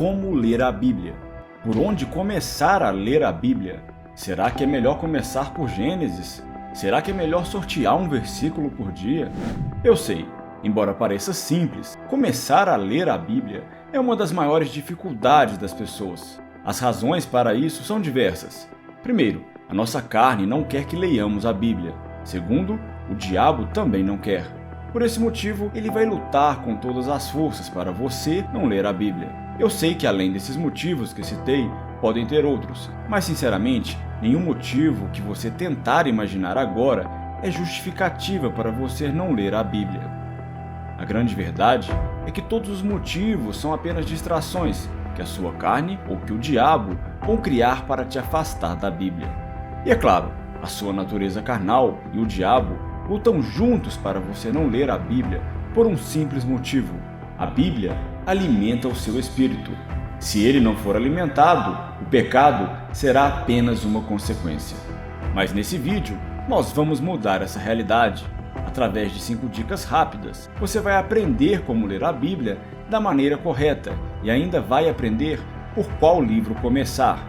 Como ler a Bíblia? Por onde começar a ler a Bíblia? Será que é melhor começar por Gênesis? Será que é melhor sortear um versículo por dia? Eu sei, embora pareça simples, começar a ler a Bíblia é uma das maiores dificuldades das pessoas. As razões para isso são diversas. Primeiro, a nossa carne não quer que leiamos a Bíblia. Segundo, o diabo também não quer. Por esse motivo, ele vai lutar com todas as forças para você não ler a Bíblia. Eu sei que além desses motivos que citei, podem ter outros, mas sinceramente, nenhum motivo que você tentar imaginar agora é justificativa para você não ler a Bíblia. A grande verdade é que todos os motivos são apenas distrações que a sua carne ou que o diabo vão criar para te afastar da Bíblia. E é claro, a sua natureza carnal e o diabo lutam juntos para você não ler a Bíblia por um simples motivo. A Bíblia alimenta o seu espírito. Se ele não for alimentado, o pecado será apenas uma consequência. Mas nesse vídeo, nós vamos mudar essa realidade. Através de 5 dicas rápidas, você vai aprender como ler a Bíblia da maneira correta e ainda vai aprender por qual livro começar.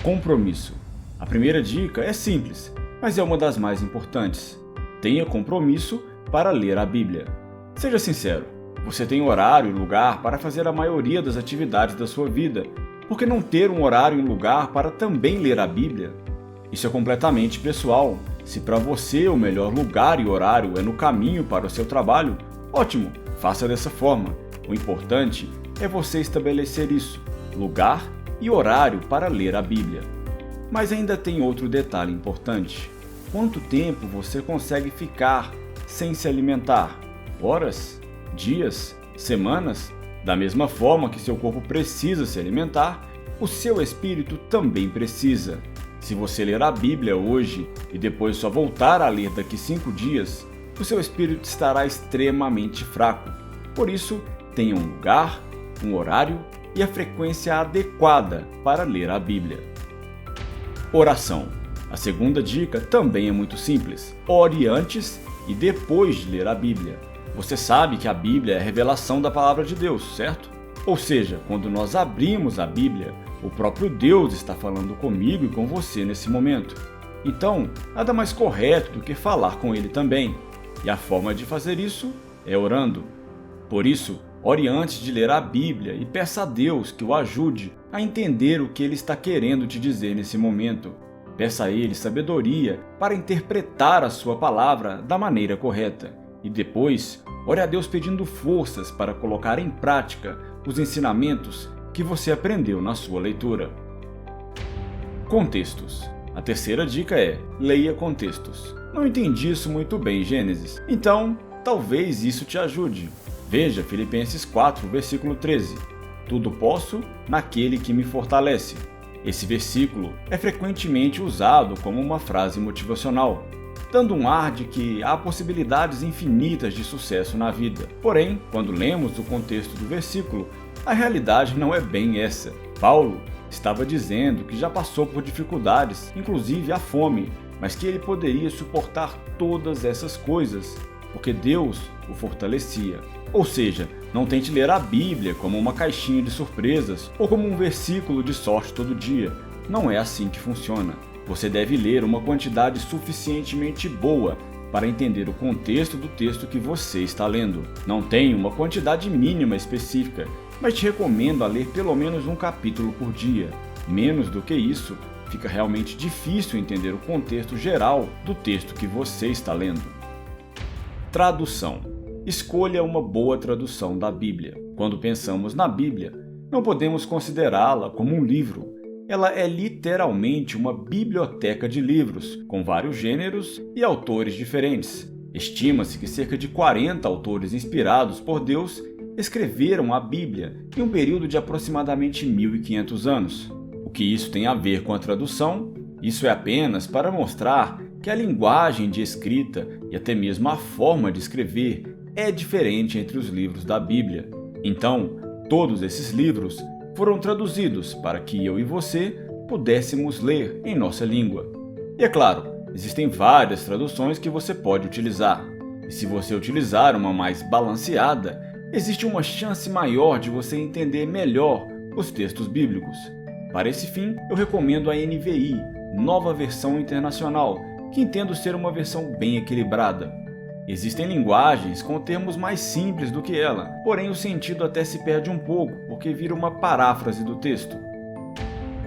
Compromisso. A primeira dica é simples, mas é uma das mais importantes. Tenha compromisso para ler a Bíblia. Seja sincero, você tem horário e lugar para fazer a maioria das atividades da sua vida. Por que não ter um horário e um lugar para também ler a Bíblia? Isso é completamente pessoal. Se para você o melhor lugar e horário é no caminho para o seu trabalho, ótimo, faça dessa forma. O importante é você estabelecer isso, lugar e horário para ler a Bíblia. Mas ainda tem outro detalhe importante. Quanto tempo você consegue ficar sem se alimentar? Horas? Dias? Semanas? Da mesma forma que seu corpo precisa se alimentar, o seu espírito também precisa. Se você ler a Bíblia hoje e depois só voltar a ler daqui 5 dias, o seu espírito estará extremamente fraco. Por isso, tenha um lugar, um horário e a frequência adequada para ler a Bíblia. Oração. A segunda dica também é muito simples. Ore antes e depois de ler a Bíblia. Você sabe que a Bíblia é a revelação da palavra de Deus, certo? Ou seja, quando nós abrimos a Bíblia, o próprio Deus está falando comigo e com você nesse momento. Então, nada mais correto do que falar com Ele também. E a forma de fazer isso é orando. Por isso, ore antes de ler a Bíblia e peça a Deus que o ajude a entender o que Ele está querendo te dizer nesse momento. Peça a Ele sabedoria para interpretar a sua palavra da maneira correta. E depois, ore a Deus pedindo forças para colocar em prática os ensinamentos que você aprendeu na sua leitura. Contextos. A terceira dica é: leia contextos. Não entendi isso muito bem, Gênesis. Então, talvez isso te ajude. Veja Filipenses 4, versículo 13. Tudo posso naquele que me fortalece. Esse versículo é frequentemente usado como uma frase motivacional, dando um ar de que há possibilidades infinitas de sucesso na vida. Porém, quando lemos o contexto do versículo, a realidade não é bem essa. Paulo estava dizendo que já passou por dificuldades, inclusive a fome, mas que ele poderia suportar todas essas coisas, porque Deus o fortalecia. Ou seja, não tente ler a Bíblia como uma caixinha de surpresas ou como um versículo de sorte todo dia. Não é assim que funciona. Você deve ler uma quantidade suficientemente boa para entender o contexto do texto que você está lendo. Não tem uma quantidade mínima específica, mas te recomendo a ler pelo menos um capítulo por dia. Menos do que isso, fica realmente difícil entender o contexto geral do texto que você está lendo. Tradução. Escolha uma boa tradução da Bíblia. Quando pensamos na Bíblia, não podemos considerá-la como um livro. Ela é literalmente uma biblioteca de livros, com vários gêneros e autores diferentes. Estima-se que cerca de 40 autores inspirados por Deus escreveram a Bíblia em um período de aproximadamente 1500 anos. O que isso tem a ver com a tradução? Isso é apenas para mostrar que a linguagem de escrita e até mesmo a forma de escrever é diferente entre os livros da Bíblia. Então, todos esses livros foram traduzidos para que eu e você pudéssemos ler em nossa língua. E é claro, existem várias traduções que você pode utilizar. E se você utilizar uma mais balanceada, existe uma chance maior de você entender melhor os textos bíblicos. Para esse fim, eu recomendo a NVI, Nova Versão Internacional, que entendo ser uma versão bem equilibrada. Existem linguagens com termos mais simples do que ela, porém o sentido até se perde um pouco, porque vira uma paráfrase do texto.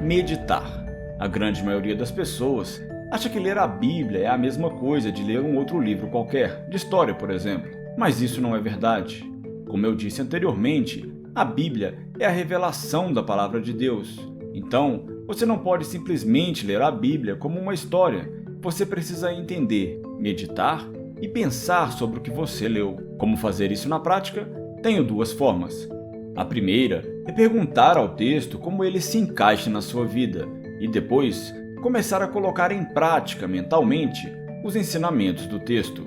Meditar. A grande maioria das pessoas acha que ler a Bíblia é a mesma coisa de ler um outro livro qualquer, de história, por exemplo. Mas isso não é verdade. Como eu disse anteriormente, a Bíblia é a revelação da palavra de Deus. Então, você não pode simplesmente ler a Bíblia como uma história. Você precisa entender, meditar e pensar sobre o que você leu. Como fazer isso na prática? Tenho duas formas. A primeira é perguntar ao texto como ele se encaixa na sua vida e depois começar a colocar em prática mentalmente os ensinamentos do texto.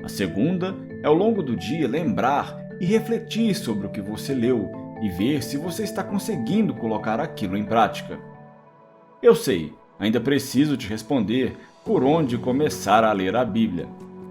A segunda é ao longo do dia lembrar e refletir sobre o que você leu e ver se você está conseguindo colocar aquilo em prática. Eu sei, ainda preciso te responder por onde começar a ler a Bíblia.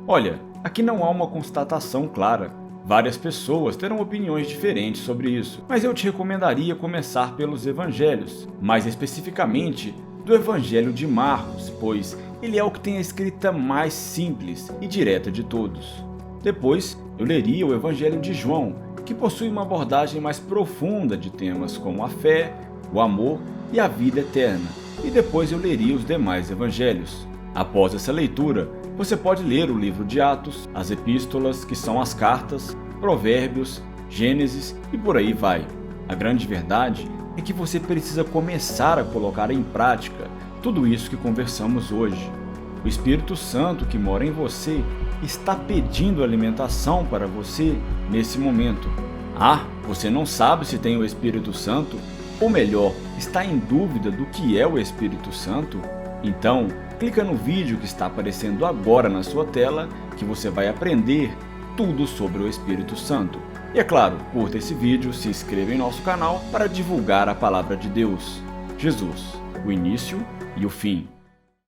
Olha, aqui não há uma constatação clara. Várias pessoas terão opiniões diferentes sobre isso, mas eu te recomendaria começar pelos evangelhos, mais especificamente do Evangelho de Marcos, pois ele é o que tem a escrita mais simples e direta de todos. Depois, eu leria o Evangelho de João, que possui uma abordagem mais profunda de temas como a fé, o amor e a vida eterna, e depois eu leria os demais evangelhos. Após essa leitura, você pode ler o livro de Atos, as epístolas, que são as cartas, Provérbios, Gênesis e por aí vai. A grande verdade é que você precisa começar a colocar em prática tudo isso que conversamos hoje. O Espírito Santo que mora em você está pedindo alimentação para você nesse momento. Ah, você não sabe se tem o Espírito Santo? Ou melhor, está em dúvida do que é o Espírito Santo? Então, clica no vídeo que está aparecendo agora na sua tela que você vai aprender tudo sobre o Espírito Santo. E é claro, curta esse vídeo, se inscreva em nosso canal para divulgar a palavra de Deus. Jesus, o início e o fim.